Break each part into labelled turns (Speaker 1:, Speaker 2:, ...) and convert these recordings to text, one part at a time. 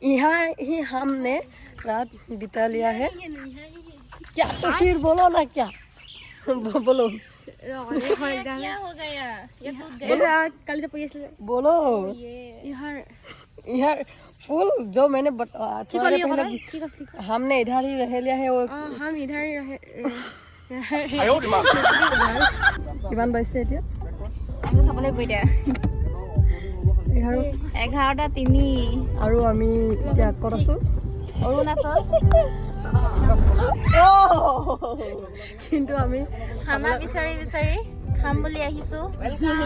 Speaker 1: यहाँ ही हमने रात बिता लिया है। क्या तो फिर बोलो ना, क्या बोलो
Speaker 2: क्या हो गया? कल से
Speaker 1: बोलो।
Speaker 2: यार
Speaker 1: यार फूल जो मैंने तुम्हारे पहले हमने इधर ही रह लिया है वो
Speaker 2: हम इधर ही रहे
Speaker 1: किमान পাইছে এতিয়া
Speaker 2: চাবলৈ গৈ দিয়া 11:03
Speaker 1: আৰু আমি এতিয়া ক'ত আছো
Speaker 2: অৰুণাচল
Speaker 1: কিন্তু আমি
Speaker 2: খানা বিচাৰি খাম বুলি আহিছো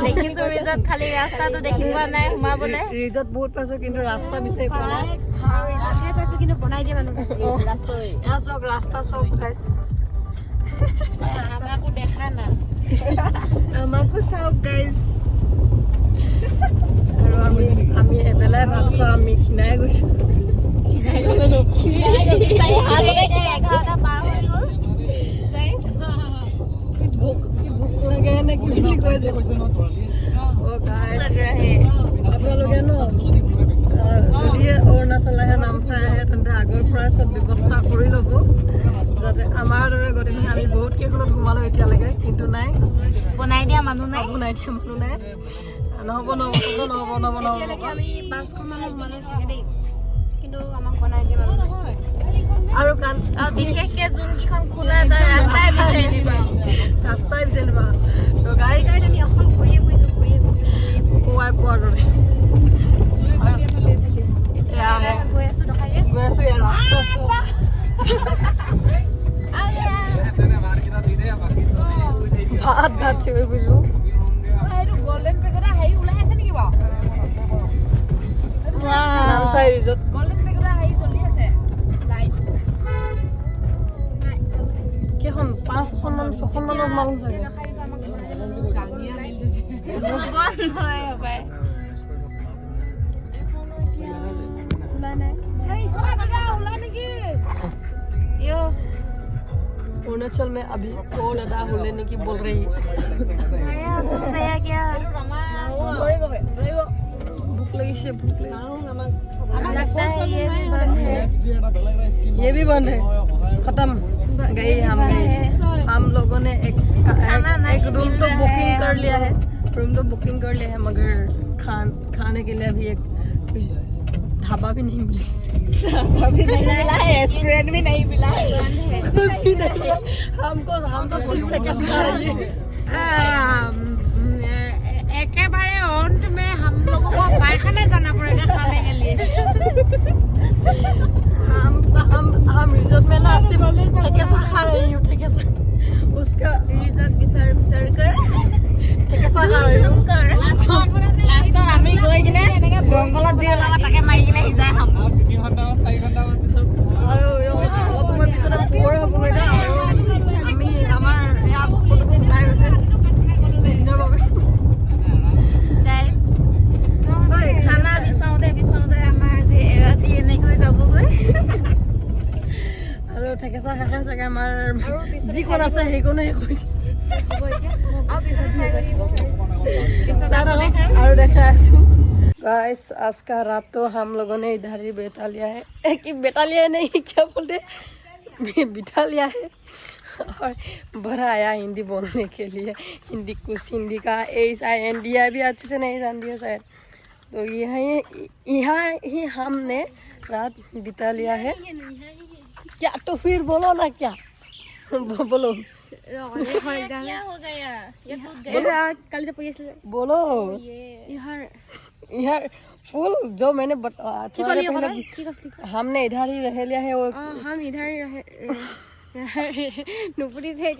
Speaker 2: দেখিছো ৰিজৰ্ট খালি ৰাস্তাটো দেখি পোৱা নাই সোমাবলৈ
Speaker 1: ৰিজৰ্ট বহুত পাইছো কিন্তু ৰাস্তা বিচাৰি পোৱা নাই
Speaker 2: ৰাস্তাই পাইছো কিন্তু বনাই দিয়া মানুহ
Speaker 1: চক ৰাস্তা চক গাইছ
Speaker 2: আমাকো দেখা না
Speaker 1: আমাকো চাওক গাইছ আৰু আমি এবেলাই ভাত খোৱা আমি খিনাই গৈছো ভোক লাগে নে কি বুলি কয় যে আপোনালোকে ন যদি অৰুণাচল আহে নামচাই আহে তেন্তে আগৰ পৰা চব ব্যৱস্থা কৰি ল'ব যাতে আমাৰ দৰে গতি নহয় আমি বহুত কেইখনত ঘুমালো এতিয়ালৈকে কিন্তু নাই
Speaker 2: বনাই দিয়া মানুহ নাই
Speaker 1: নহ'ব
Speaker 2: আমি 5খন মানুহ ঘুমালো চাগে দেই কিন্তু আমাক বনাই দিয়া মানুহ নাই
Speaker 1: আৰু
Speaker 2: বিশেষকে যোনকেইখন খোলা তাৰ ৰাস্তাই বিচাৰি দিবা
Speaker 1: তো গাইছ
Speaker 2: আমি অকল ঘূৰিয়ে ফুৰিছো
Speaker 1: পুৱাই পোৱাৰ দৰে
Speaker 2: গৈ আছো দেখাই দিয়া
Speaker 1: গৈ আছো ইয়াৰ ৰাস্তা ভাত চিঞৰি ফুৰিছো
Speaker 2: গোল্ডেন পেগোডা হেৰি ওলাই আছে নেকি বাৰু
Speaker 1: নামচাই ৰিজৰ্ট
Speaker 2: গোল্ডেন পেগোডা হেৰি জ্বলি আছে লাইট
Speaker 1: কেইখন 5খন মান 6খন মানত মানো চাগে अरुणाचल में अभी कॉल अदा हो लेने की बोल रही है भूख लगी से भूख लगी ये भी बंद है खत्म गई हम लोगों ने एक रूम तो बुकिंग कर लिया है मगर खाने के लिए अभी एक ढाबा भी नहीं मिला रेस्टोरेंट भी नहीं मिला कुछ भी नहीं हमको
Speaker 2: एकेबारे अंत में हम लोगों को पायखाना जाना पड़ेगा खाने के लिए
Speaker 1: हम रिजॉर्ट में ना सिर्फ ठेकेसा खा रही हूँ ठेकेसा उसका
Speaker 2: रिजॉर्ट विसर कर
Speaker 1: ठेकेसा खा रही हूँ लास्ट আমি গৈ কিনে জংগলত যি ওলাবা তাকে মাৰি কিনে সিজাই খাম আৰু অলপ সময় পিছতে পোহৰ হ'বগৈ না আমি আমাৰ এয়া চকুটো ওলাই গৈছে দিনৰ বাবে
Speaker 2: খানা বিচাওঁতে আমাৰ যে এৰাতি এনেকৈ যাবগৈ
Speaker 1: আৰু ঠেকেচা খাই চাগে আমাৰ যিখন আছে সেইখনো और देखा गाइस आज का रात तो हम लोगों ने इधर ही बिता लिया है कि बिता लिया नहीं क्या बोलते बिठा लिया है और बड़ा आया हिंदी बोलने के लिए कुछ हिंदी का इंडिया भी अच्छे से नहीं जानती है शायद तो यहाँ ही हमने रात बिता लिया है क्या तो फिर बोलो ना क्या बोलो
Speaker 2: क्या हो गया? कल से
Speaker 1: बोलो यार फूल जो मैंने तुम्हारे पहले हमने इधर ही रह लिया है वो
Speaker 2: हम इधर ही रहे नुपुरी थे